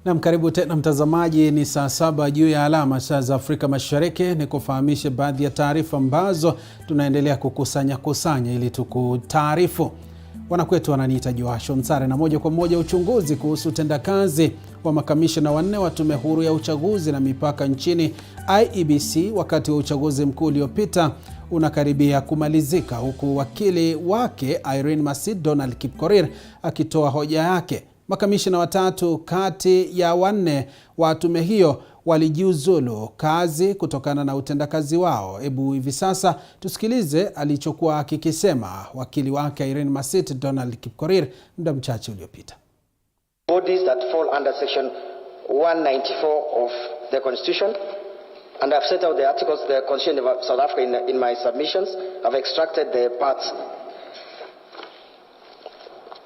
Na karibu tena mtazamaji, ni saa 7 juu ya alama saa za Afrika Mashariki. Ni kufahamishe baadhi ya taarifa ambazo tunaendelea kukusanya ili tukutaarifu. Wanakwetu wananiita Joasho Msare, na moja kwa moja uchunguzi kuhusu utendakazi wa makamishna wanne wa tume huru ya uchaguzi na mipaka nchini IEBC wakati wa uchaguzi mkuu uliopita unakaribia kumalizika, huku wakili wake Irene Masit Donald Kipkorir akitoa hoja yake. Makamishna watatu kati ya wanne wa tume hiyo walijiuzulu kazi kutokana na utendakazi wao. Hebu hivi sasa tusikilize alichokuwa akikisema wakili wake Irene Masit Donald Kipkorir muda mchache uliopita. Bodies that fall under section 194 of the Constitution, and I've set out the articles of the Constitution of South Africa in my submissions. I've extracted the parts.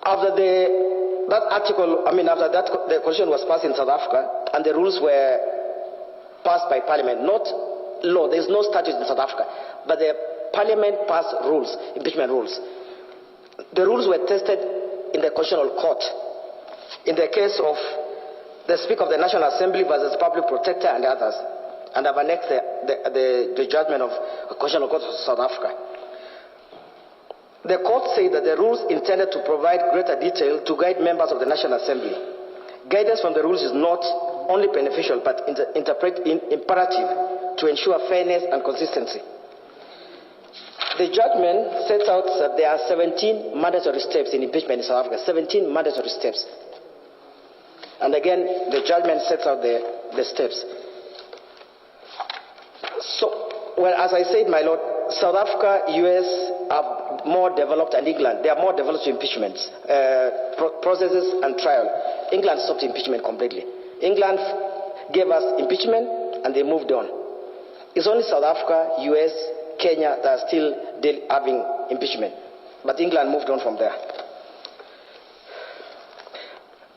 After that article, after that, the Constitution was passed in South Africa, and the rules were passed by Parliament, not law. There's no statute in South Africa, but the Parliament passed rules, impeachment rules. The rules were tested in the Constitutional Court, in the case of the Speaker of the National Assembly versus Public Protector and others, and I've annexed the judgment of the Constitutional Court of South Africa. The court said that the rules intended to provide greater detail to guide members of the National Assembly. Guidance from the rules is not only beneficial but imperative to ensure fairness and consistency. The judgment sets out that there are 17 mandatory steps in impeachment in South Africa, 17 mandatory steps. And again, the judgment sets out the steps. So, well, as I said, my Lord, South Africa, US are more developed, and England, they are more developed to impeachments, processes and trial. England stopped impeachment completely. England gave us impeachment and they moved on. It's only South Africa, US, Kenya that are still having impeachment. But England moved on from there.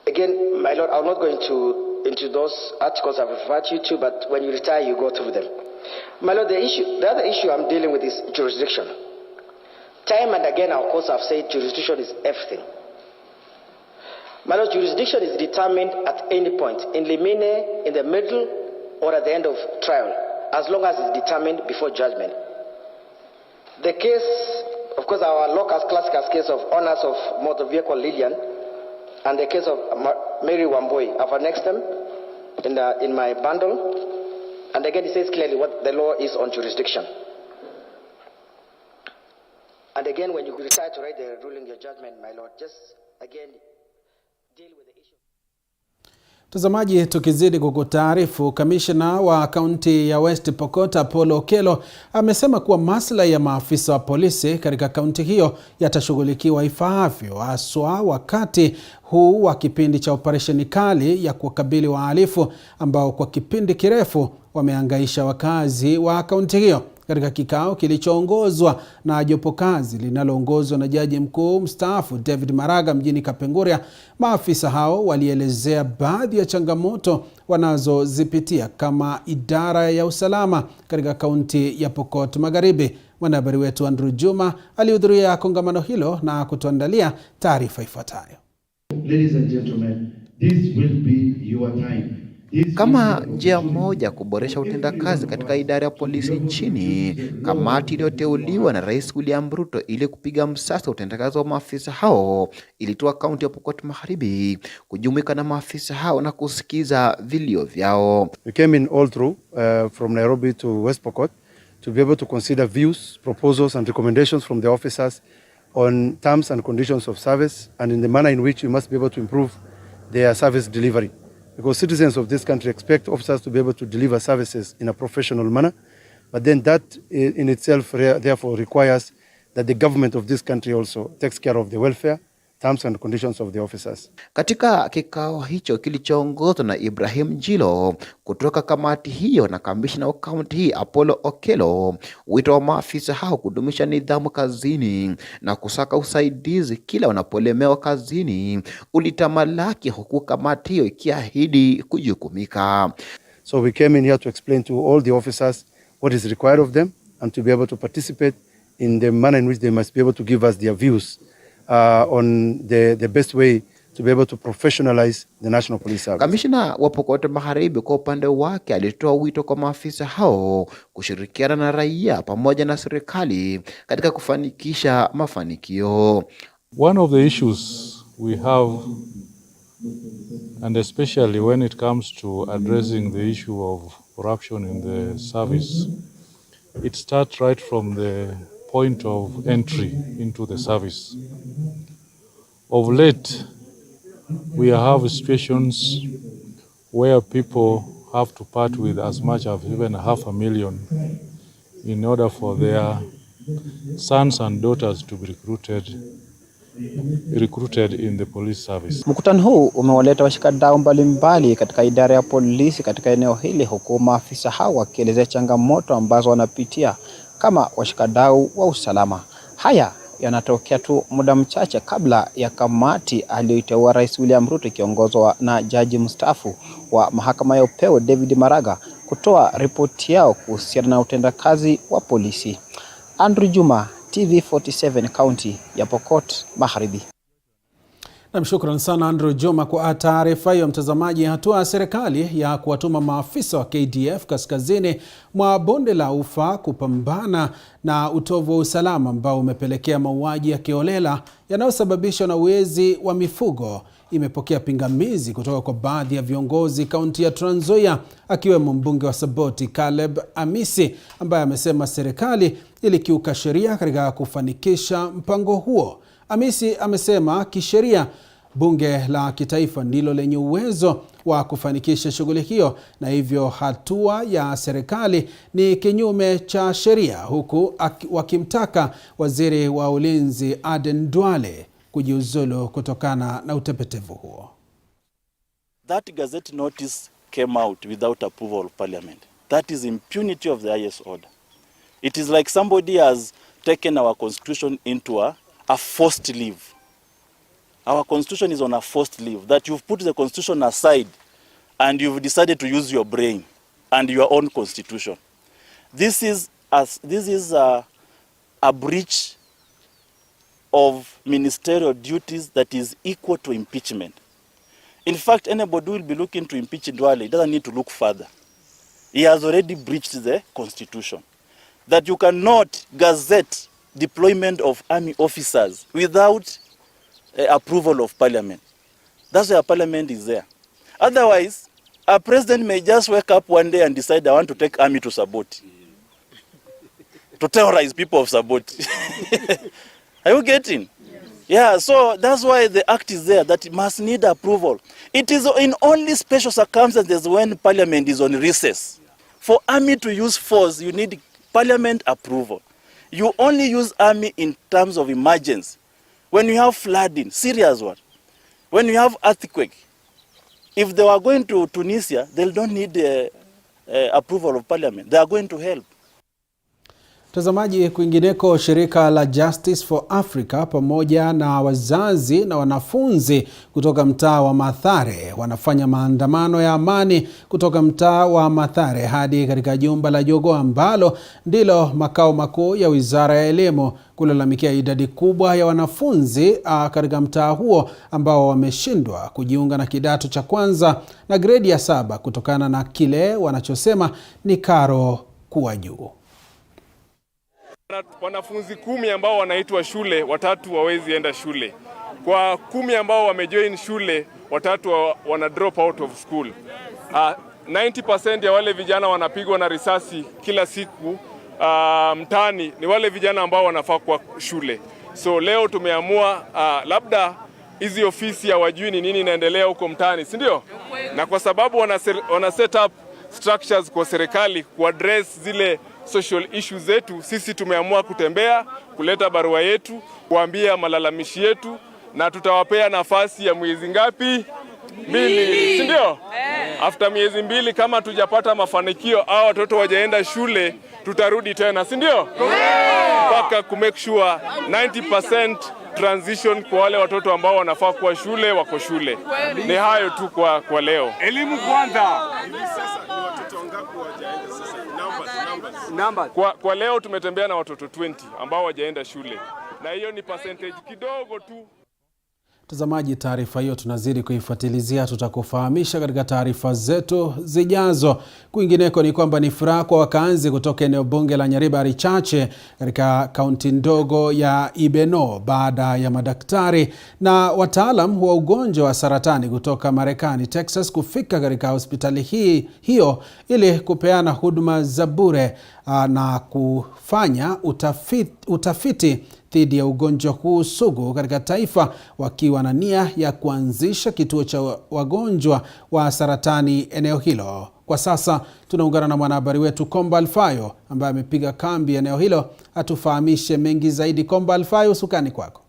Again, my Lord, I'm not going into those articles I've referred you to, but when you retire, you go through them. My Lord, the other issue I'm dealing with is jurisdiction. Time and again, our courts have said jurisdiction is everything. My Lord, jurisdiction is determined at any point, in limine, in the middle, or at the end of trial, as long as it's determined before judgment. The case, of course, our locus classicus case of owners of motor vehicle Lillian, and the case of Mary Wamboi, I've annexed them in my bundle. And again, it says clearly what the law is on jurisdiction. And again, when you decide to write the ruling, your judgment, my Lord, just again deal with the issue. Mtazamaji, tukizidi kukutaarifu, kamishna wa kaunti ya West Pokot Apollo Okello amesema kuwa maslahi ya maafisa wa polisi katika kaunti hiyo yatashughulikiwa ifaavyo, haswa wakati huu wa kipindi cha operesheni kali ya kukabili wahalifu ambao kwa kipindi kirefu wamehangaisha wakazi wa kaunti hiyo. Katika kikao kilichoongozwa na jopo kazi linaloongozwa na Jaji Mkuu mstaafu David Maraga mjini Kapenguria, maafisa hao walielezea baadhi ya changamoto wanazozipitia kama idara ya usalama katika kaunti ya Pokot Magharibi. Mwanahabari wetu Andrew Juma alihudhuria kongamano hilo na kutuandalia taarifa ifuatayo. Ladies and gentlemen, this will be your time. Kama njia moja kuboresha utendakazi katika idara ya polisi nchini, kamati iliyoteuliwa na Rais William Ruto ili kupiga msasa utendakazi wa maafisa hao ilitoa kaunti ya Pokot Magharibi kujumuika na maafisa hao na kusikiza vilio vyao. We came in all through from Nairobi to West Pokot to be able to consider views, proposals and recommendations from the officers on terms and conditions of service and in the manner in which we must be able to improve their service delivery. Because citizens of this country expect officers to be able to deliver services in a professional manner, but then that in itself therefore requires that the government of this country also takes care of the welfare, terms and conditions of the officers. Katika kikao hicho kilichoongozwa na Ibrahim Njilo kutoka kamati hiyo na kamishna wa kaunti hii Apollo Okello, wito wa maafisa hao kudumisha nidhamu kazini na kusaka usaidizi kila wanapolemewa kazini ulitamalaki, huku kamati hiyo ikiahidi kujukumika. So we came in here to explain to all the officers what is required of them and to be able to participate in the manner in which they must be able to give us their views on the best way to be able to professionalize the National Police Service. Kamishna wa Pokot Magharibi kwa upande wake alitoa wito kwa maafisa hao kushirikiana na raia pamoja na serikali katika kufanikisha mafanikio. One of the issues we have, and especially when it comes to addressing the issue of corruption in the service, it starts right from the point of entry into the service. Of late, we have situations where people have to part with as much as even $500,000 in order for their sons and daughters to be recruited in the police service. Mkutano huu umewaleta washikadau mbalimbali katika idara ya polisi katika eneo hili, huku maafisa hao wakielezea changamoto ambazo wanapitia kama washikadau wa usalama. Haya yanatokea tu muda mchache kabla ya kamati aliyoiteua Rais William Ruto ikiongozwa na jaji mstaafu wa mahakama ya upeo David Maraga kutoa ripoti yao kuhusiana na utendakazi wa polisi. Andrew Juma, TV47, kaunti ya Pokot Magharibi. Namshukuru sana Andrew Juma kwa taarifa hiyo. Mtazamaji, hatua ya serikali ya kuwatuma maafisa wa KDF kaskazini mwa bonde la Ufa kupambana na utovu wa usalama ambao umepelekea mauaji ya kiholela yanayosababishwa na wezi wa mifugo imepokea pingamizi kutoka kwa baadhi ya viongozi kaunti ya Trans Nzoia, akiwemo mbunge wa Saboti Caleb Amisi, ambaye amesema serikali ilikiuka sheria katika kufanikisha mpango huo. Amisi amesema kisheria bunge la kitaifa ndilo lenye uwezo wa kufanikisha shughuli hiyo, na hivyo hatua ya serikali ni kinyume cha sheria, huku wakimtaka waziri wa ulinzi Aden Duale kujiuzulu kutokana na utepetevu huo. That gazette notice came out without approval of parliament. That is impunity of the highest order. It is like somebody has taken our constitution into a forced leave. Our constitution is on a forced leave, that you've put the constitution aside and you've decided to use your brain and your own constitution. This is a breach of ministerial duties that is equal to impeachment. In fact, anybody who will be looking to impeach Duale doesn't need to look further. He has already breached the constitution. That you cannot gazette deployment of army officers without approval of parliament. That's why parliament is there. Otherwise, a president may just wake up one day and decide, I want to take army to Saboti, to terrorize people of Saboti. Are you getting? Yeah, so that's why the act is there, that it must need approval. It is in only special circumstances when parliament is on recess. For army to use force, you need parliament approval. You only use army in terms of emergency. When you have flooding, serious one. When you have earthquake. If they were going to Tunisia, they don't need approval of parliament. They are going to help. Mtazamaji, kwingineko, shirika la Justice for Africa pamoja na wazazi na wanafunzi kutoka mtaa wa Mathare wanafanya maandamano ya amani kutoka mtaa wa Mathare hadi katika jumba la Jogoo ambalo ndilo makao makuu ya Wizara ya Elimu, kulalamikia idadi kubwa ya wanafunzi katika mtaa huo ambao wameshindwa kujiunga na kidato cha kwanza na gredi ya 7 kutokana na kile wanachosema ni karo kuwa juu. Wanafunzi 10 ambao wanaitwa shule, 3 wawezi enda shule. Kwa 10 ambao wamejoin shule, 3 wana drop out of school. 90% ya wale vijana wanapigwa na risasi kila siku mtaani ni wale vijana ambao wanafaa kwa shule. So leo tumeamua labda hizi ofisi ya wajui ni nini inaendelea huko mtaani, si ndio? Na kwa sababu wana set up structures kwa serikali ku address zile social issues zetu, sisi tumeamua kutembea, kuleta barua yetu, kuambia malalamishi yetu, na tutawapea nafasi ya miezi ngapi? 2, si ndio? After miezi 2 kama tujapata mafanikio au watoto wajaenda shule, tutarudi tena, si ndio? Mpaka ku make sure 90% transition kwa wale watoto ambao wanafaa kuwa shule wako shule. Ni hayo tu kwa leo. Elimu kwanza. Kwa leo tumetembea na watoto 20 ambao wajaenda shule. Na hiyo ni percentage kidogo tu. Mtazamaji, taarifa hiyo tunazidi kuifuatilizia, tutakufahamisha katika taarifa zetu zijazo. Kwingineko ni kwamba ni furaha kwa wakaanzi kutoka eneo bunge la Nyaribari Chache katika kaunti ndogo ya Ibeno baada ya madaktari na wataalam wa ugonjwa wa saratani kutoka Marekani, Texas kufika katika hospitali hiyo ili kupeana huduma za bure na kufanya utafiti dhidi ya ugonjwa huu sugu katika taifa, wakiwa na nia ya kuanzisha kituo cha wagonjwa wa saratani eneo hilo. Kwa sasa tunaungana na mwanahabari wetu Komba Alfayo ambaye amepiga kambi eneo hilo atufahamishe mengi zaidi. Komba Alfayo, usukani kwako.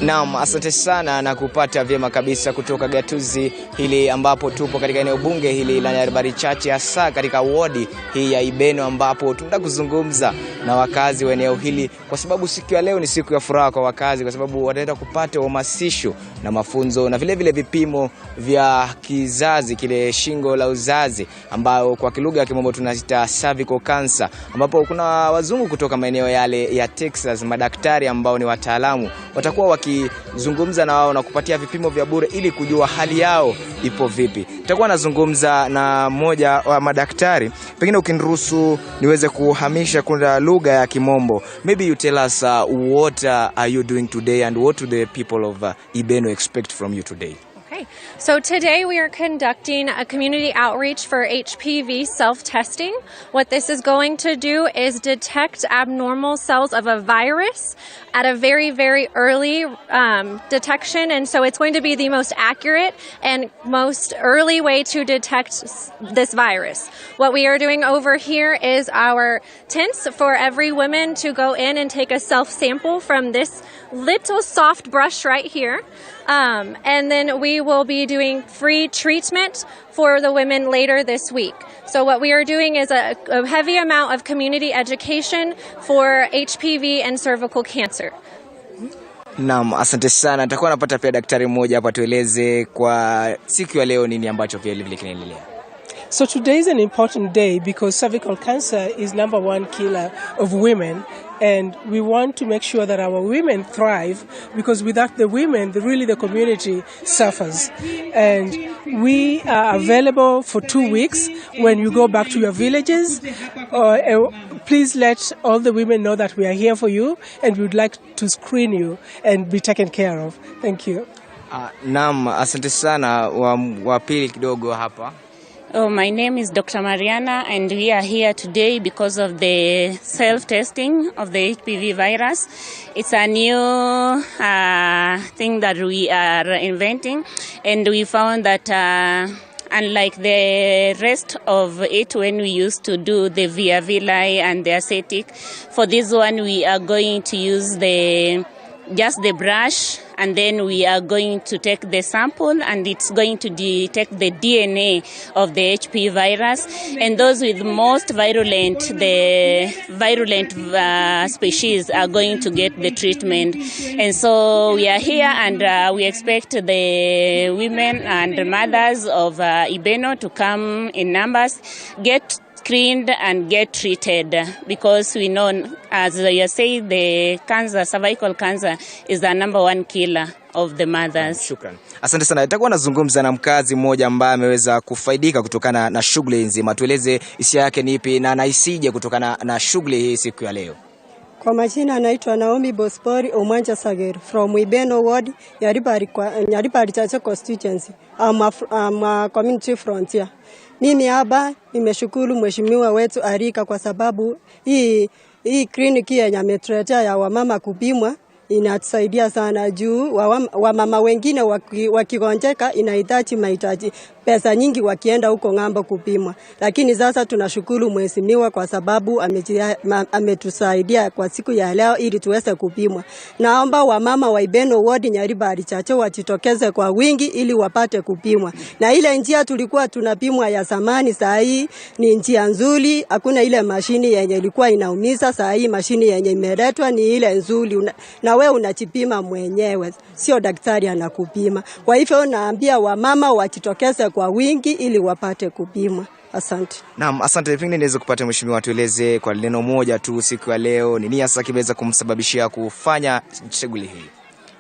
Naam, asante sana na kupata vyema kabisa kutoka gatuzi hili ambapo tupo katika eneo bunge hili la Nyaribari Chache, hasa katika wodi hii ya Ibeno ambapo tunataka kuzungumza na wakazi wa eneo hili, kwa sababu siku ya leo ni siku ya furaha kwa wakazi, kwa sababu wataenda kupata uhamasisho na mafunzo na vile vile vipimo vya kizazi, kile shingo la uzazi ambao kwa kilugha ya kimombo tunaita cervical cancer, ambapo kuna wazungu kutoka maeneo yale ya Texas, madaktari ambao ni wataalamu, watakuwa wakizungumza na wao na kupatia vipimo vya bure ili kujua hali yao ipo vipi. Tutakuwa nazungumza na mmoja wa madaktari, pengine ukiniruhusu niweze kuhamisha kwa lugha ya kimombo. Maybe you tell us what are you doing today and what do the people of Ibeno expect from you today? Okay, so today we are conducting a community outreach for HPV self-testing. What this is going to do is detect abnormal cells of a virus at a very, very early detection. And so it's going to be the most accurate and most early way to detect this virus. What we are doing over here is our tents for every woman to go in and take a self-sample from this little soft brush right here. And then we will be doing free treatment for the women later this week. So what we are doing is a heavy amount of community education for HPV and cervical cancer. Naam, asante sana. Nitakuwa napata pia daktari mmoja hapa tueleze kwa siku ya leo nini ambacho pia vile kinaendelea. So today is an important day because cervical cancer is #1 killer of women, and we want to make sure that our women thrive, because without the women, the community suffers. And we are available for 2 weeks when you go back to your villages. Please let all the women know that we are here for you and we would like to screen you and be taken care of. Thank you. Naam, asante sana. Wa pili kidogo hapa. Oh, my name is Dr. Mariana, and we are here today because of the self-testing of the HPV virus. It's a new thing that we are inventing, and we found that unlike the rest of it when we used to do the via villi and the ascetic, for this one we are going to use just the brush, and then we are going to take the sample and it's going to detect the DNA of the HPV virus, and those with most virulent, the virulent species are going to get the treatment. And so we are here and we expect the women and mothers of Ibeno to come in numbers, get screened and get treated, because we know, as you say, the cancer, cervical cancer, is the #1 killer of the mothers. Shukran. Asante sana. Nitakuwa nazungumza na mkazi mmoja ambaye ameweza kufaidika kutokana na shughuli nzima. Tueleze hisia yake ni ipi na anaisije kutokana na shughuli hii siku ya leo. Kwa majina anaitwa Naomi Bospori Omanja Sager from Ibeno ward, Nyaribari Chache constituency. I'm a community frontier. Mimi hapa nimeshukuru mheshimiwa wetu Arika kwa sababu hii kliniki yenye ametuletea ya wamama kupimwa inatusaidia sana juu wamama wengine wakigonjeka inahitaji mahitaji pesa nyingi wakienda huko ng'ambo kupimwa. Lakini sasa tunashukuru mheshimiwa kwa sababu ametusaidia kwa siku ya leo ili tuweze kupimwa. Naomba wamama wa Ibeno ward Nyaribari Chache wajitokeze kwa wingi ili wapate kupimwa. Na ile njia tulikuwa tunapimwa ya zamani, saa hii ni njia nzuri, hakuna ile mashini yenye ilikuwa inaumiza. Saa hii mashini yenye imeletwa ni ile nzuri, na wewe unajipima mwenyewe, sio daktari anakupima. Kwa hivyo naambia wamama wajitokeze kwa wingi ili wapate kupimwa. Asante. Naam, asante. Pengine niweze kupata mheshimiwa, tueleze kwa neno moja tu siku ya leo nini hasa kimeweza kumsababishia kufanya shughuli hii?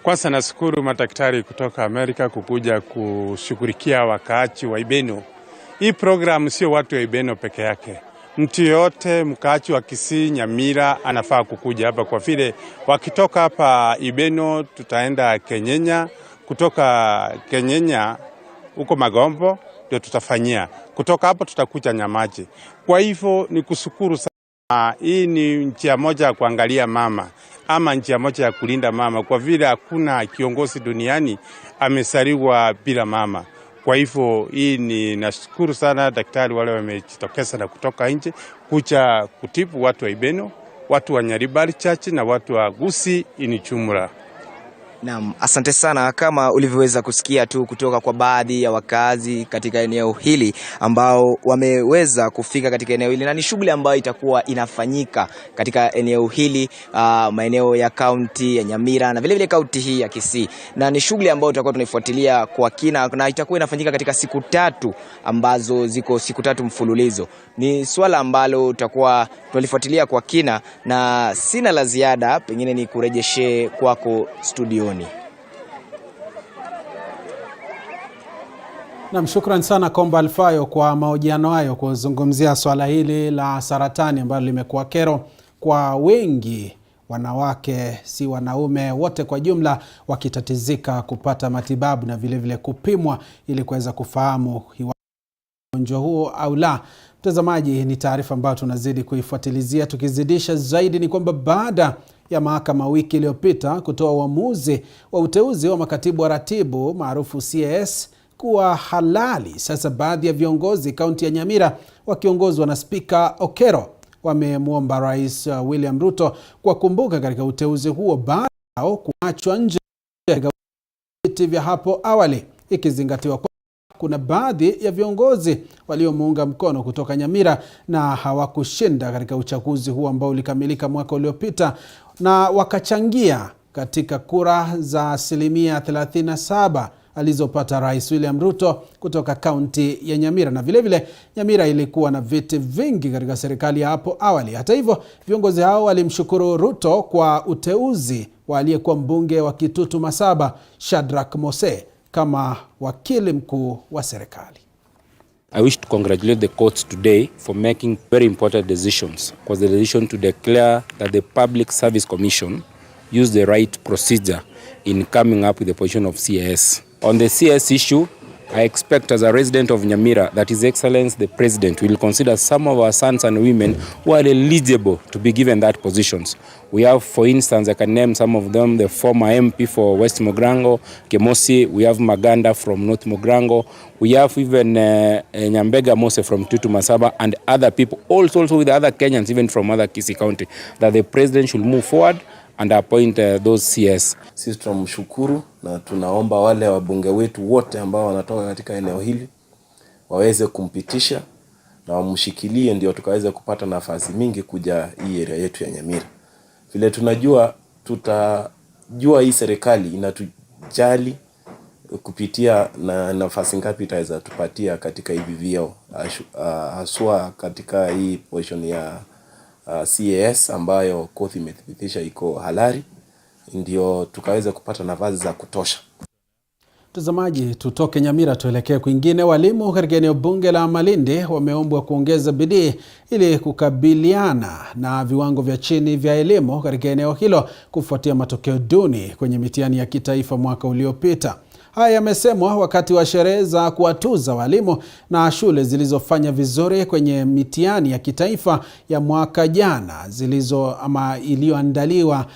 Kwanza nashukuru madaktari kutoka Amerika kukuja kushughulikia wakaachi wa Ibeno. Hii program sio watu wa Ibeno peke yake. Mtu yote mkaachi wa Kisii, Nyamira anafaa kukuja hapa kwa vile wakitoka hapa Ibeno tutaenda Kenyenya, kutoka Kenyenya huko Magombo ndio tutafanyia. Kutoka hapo tutakuja Nyamaji. Kwa hivyo ni kushukuru sana. Hii ni njia moja ya kuangalia mama ama njia moja ya kulinda mama kwa vile hakuna kiongozi duniani amesaliwa bila mama. Kwa hivyo hii ni nashukuru sana daktari wale wamejitokeza na kutoka nje kuja kutibu watu wa Ibeno, watu wa Nyaribari Church na watu wa Gusii Inichumura. Naam, asante sana. Kama ulivyoweza kusikia tu kutoka kwa baadhi ya wakazi katika eneo hili ambao wameweza kufika katika eneo hili, na ni shughuli ambayo itakuwa inafanyika katika eneo hili, maeneo ya kaunti ya Nyamira na vile vile kaunti hii ya Kisii, na ni shughuli ambayo tutakuwa tunaifuatilia kwa kina na itakuwa inafanyika katika siku 3 ambazo ziko siku 3 mfululizo. Ni swala ambalo tutakuwa tunalifuatilia kwa kina na sina la ziada, pengine ni kurejeshe kwako studioni. Na shukran sana Komba Alfayo kwa mahojiano hayo kuzungumzia swala hili la saratani ambalo limekuwa kero kwa wengi, wanawake si wanaume, wote kwa jumla wakitatizika kupata matibabu na vile vile kupimwa ili kuweza kufahamu ugonjwa huo au la. Mtazamaji, ni taarifa ambayo tunazidi kuifuatilizia. Tukizidisha zaidi ni kwamba baada ya mahakama wiki iliyopita kutoa uamuzi wa uteuzi wa makatibu wa ratibu maarufu CAS kuwa halali, sasa baadhi ya viongozi kaunti ya Nyamira wakiongozwa na Spika Okero wamemwomba Rais William Ruto kuwakumbuka katika uteuzi huo baada ya kuachwa nje katika viti vya hapo awali, ikizingatiwa kwa kuna baadhi ya viongozi waliomuunga mkono kutoka Nyamira na hawakushinda katika uchaguzi huu ambao ulikamilika mwaka uliopita na wakachangia katika kura za 37% alizopata Rais William Ruto kutoka kaunti ya Nyamira, na vile vile Nyamira ilikuwa na viti vingi katika serikali ya hapo awali. Hata hivyo, viongozi hao walimshukuru Ruto kwa uteuzi wa aliyekuwa mbunge wa Kitutu Masaba Shadrack Mose kama wakili mkuu wa serikali. I wish to congratulate the courts today for making very important decisions. Was the decision to declare that the Public Service Commission used the right procedure in coming up with the position of CAS. On the CAS issue, I expect as a resident of Nyamira that His Excellency the President will consider some of our sons and women who are eligible to be given that positions. We have, for instance, I can name some of them, the former MP for West Mogrango, Kemosi, we have Maganda from North Mogrango, we have even Nyambega Mose from Tutu Masaba and other people, also with other Kenyans, even from other Kisii County, that the President should move forward and appoint those CS. Sisi tunamshukuru na tunaomba wale wabunge wetu wote ambao wanatoka katika eneo hili waweze kumpitisha na wamshikilie ndio tukaweze kupata nafasi mingi kuja hii area yetu ya Nyamira. Vile tunajua tutajua hii serikali inatujali kupitia na nafasi ngapi itaweza tupatia katika hivi vyeo, haswa katika hii position ya CAS ambayo koti imethibitisha iko halali, ndio tukaweza kupata nafasi za kutosha. Mtazamaji, tutoke Nyamira tuelekee kwingine. Walimu katika eneo bunge la Malindi wameombwa kuongeza bidii ili kukabiliana na viwango vya chini vya elimu katika eneo hilo kufuatia matokeo duni kwenye mitihani ya kitaifa mwaka uliopita. Haya yamesemwa wakati wa sherehe za kuwatuza walimu na shule zilizofanya vizuri kwenye mitihani ya kitaifa ya mwaka jana iliyoandaliwa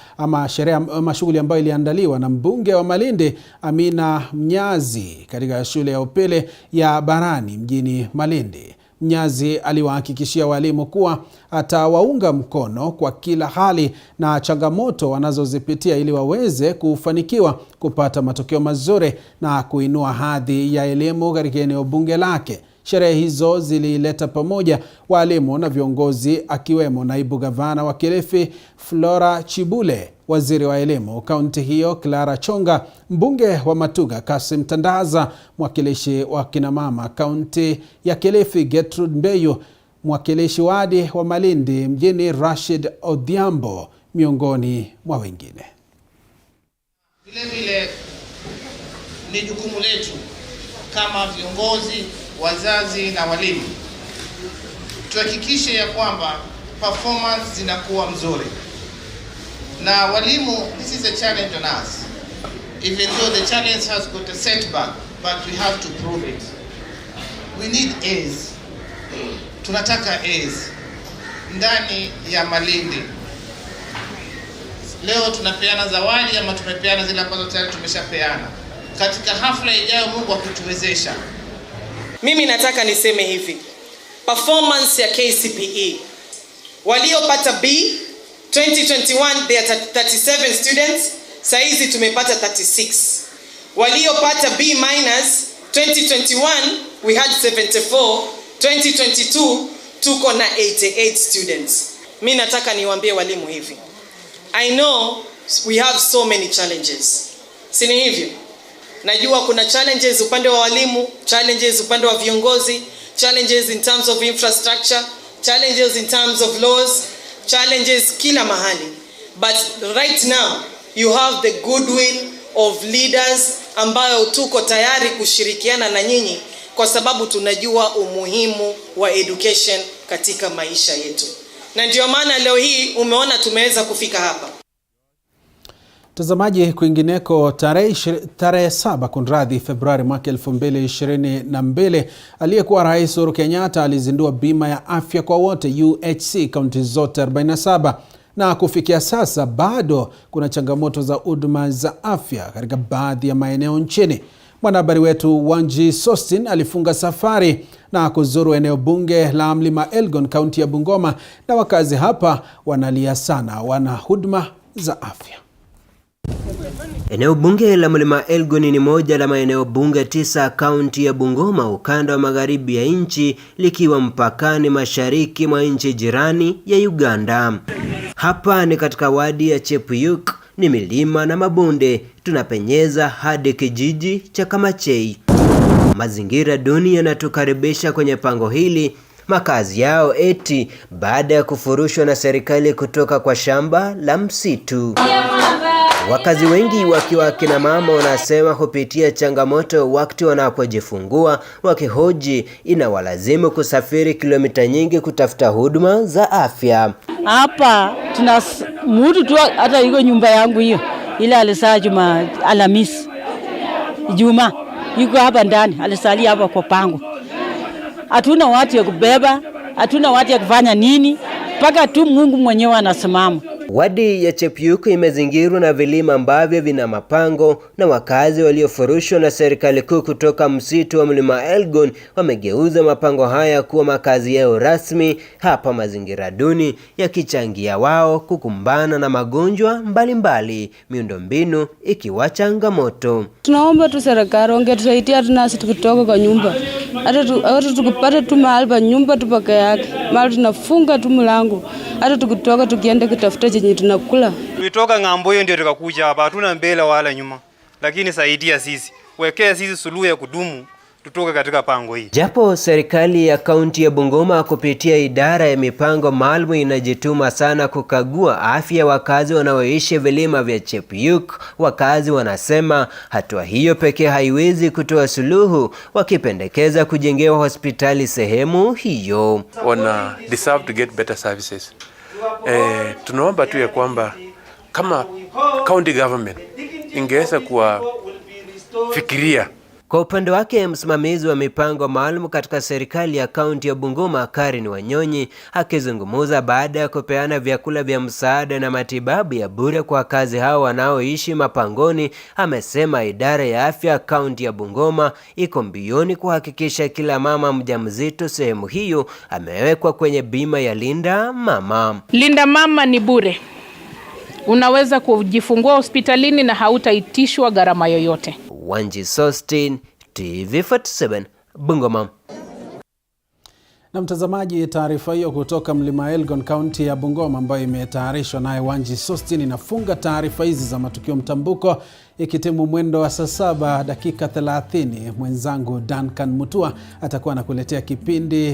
shughuli ambayo iliandaliwa na mbunge wa Malindi Amina Mnyazi katika shule ya upili ya Barani mjini Malindi. Mnyazi aliwahakikishia walimu kuwa atawaunga mkono kwa kila hali na changamoto wanazozipitia ili waweze kufanikiwa kupata matokeo mazuri na kuinua hadhi ya elimu katika eneo bunge lake. Sherehe hizo zilileta pamoja walimu na viongozi akiwemo naibu gavana wa Kilifi Flora Chibule, waziri wa elimu kaunti hiyo Clara Chonga, mbunge wa Matuga Kasim Tandaza, mwakilishi wa kinamama kaunti ya Kilifi Gertrude Mbeyu, mwakilishi wadi wa Malindi mjini Rashid Odhiambo, miongoni mwa wengine. Vile vile ni jukumu letu kama viongozi, wazazi na walimu tuhakikishe ya kwamba performance zinakuwa mzuri. Na walimu, this is a challenge on us. Even though the challenge has got a setback, but we have to prove it. We need A's. Tunataka A's ndani ya Malindi. Leo tunapeana zawadi ama tumepeana zile ambazo tayari tumeshapeana. Katika hafla ijayo Mungu akituwezesha. Mimi nataka niseme hivi. Performance ya KCPE. Waliopata B 2021 there are 37 students, saizi tumepata 36. Waliopata B minus 2021 we had 74, 2022 tuko na 88 students. Mimi nataka niwaambie walimu hivi. I know we have so many challenges. Sini hivyo? Najua kuna challenges upande wa walimu, challenges upande wa viongozi, challenges in terms of infrastructure, challenges in terms of laws, challenges kila mahali. But right now you have the goodwill of leaders ambayo tuko tayari kushirikiana na nyinyi kwa sababu tunajua umuhimu wa education katika maisha yetu. Na ndio maana leo hii umeona tumeweza kufika hapa. Tazamaji, kwingineko tarehe 7 Februari mwaka 2022, aliyekuwa Rais Uhuru Kenyatta alizindua bima ya afya kwa wote UHC kaunti zote 47, na kufikia sasa bado kuna changamoto za huduma za afya katika baadhi ya maeneo nchini. Mwanahabari wetu Wanji Sostin alifunga safari na kuzuru eneo bunge la Mlima Elgon kaunti ya Bungoma, na wakazi hapa wanalia sana wana huduma za afya. Eneo bunge la Mlima Elgon ni moja la maeneo bunge 9 kaunti ya Bungoma, ukanda wa magharibi ya nchi, likiwa mpakani mashariki mwa nchi jirani ya Uganda. Hapa ni katika wadi ya Chepuyuk, ni milima na mabonde, tunapenyeza hadi kijiji cha Kamachei. Mazingira duni yanatukaribisha kwenye pango hili, makazi yao eti baada ya kufurushwa na serikali kutoka kwa shamba la msitu. Wakazi wengi wakiwa kina mama wanasema hupitia changamoto wakati wanapojifungua, wakihoji inawalazimu kusafiri kilomita nyingi kutafuta huduma za afya. Hapa tuna mtu tu, hata iko nyumba yangu hiyo ile alisaa Alhamisi Juma yuko hapa ndani, alisalia hapa kwa pango. Hatuna watu ya kubeba, hatuna watu ya kufanya nini, mpaka tu Mungu mwenyewe anasimama. Wadi ya Chepuyuk imezingirwa na vilima ambavyo vina mapango, na wakazi waliofurushwa na serikali kuu kutoka msitu wa Mlima Elgon wamegeuza mapango haya kuwa makazi yao rasmi. Hapa mazingira duni yakichangia wao kukumbana na magonjwa mbalimbali, miundombinu ikiwa changamoto. Tunaomba tu serikali ongetusaidia tunasi tukitoka kwa nyumba. Hata tukipata tu mahali pa nyumba tupake yake. Mahali tunafunga tu mlango. Hata tukitoka tukienda kutafuta chenye tunakula. Tulitoka ng'ambo hiyo ndio tukakuja hapa. Hatuna mbele wala nyuma. Lakini saidia sisi. Wekea sisi suluhu ya kudumu tutoke katika pango hii. Japo serikali ya kaunti ya Bungoma kupitia idara ya mipango maalum inajituma sana kukagua afya ya wakazi wanaoishi vilima vya Chepuyuk, wakazi wanasema hatua hiyo pekee haiwezi kutoa suluhu, wakipendekeza kujengewa hospitali sehemu hiyo. Wana deserve to get better services. Tunaomba tu ya kwamba kama county government ingeweza kuwafikiria. Kwa upande wake msimamizi wa mipango maalum katika serikali ya kaunti ya Bungoma Karen Wanyonyi akizungumza baada ya kupeana vyakula vya msaada na matibabu ya bure kwa wakazi hao wanaoishi mapangoni, amesema idara ya afya kaunti ya Bungoma iko mbioni kuhakikisha kila mama mjamzito sehemu hiyo amewekwa kwenye bima ya Linda Mama. Linda Mama ni bure. Unaweza kujifungua hospitalini na hautaitishwa gharama yoyote. Wanji Sostin, TV47, Bungoma. Na mtazamaji, taarifa hiyo kutoka Mlima Elgon, kaunti ya Bungoma, ambayo imetayarishwa naye Wanji Sustin, inafunga taarifa hizi za matukio mtambuko ikitimu mwendo wa saa 7 dakika 30. Mwenzangu Duncan Mutua atakuwa anakuletea kipindi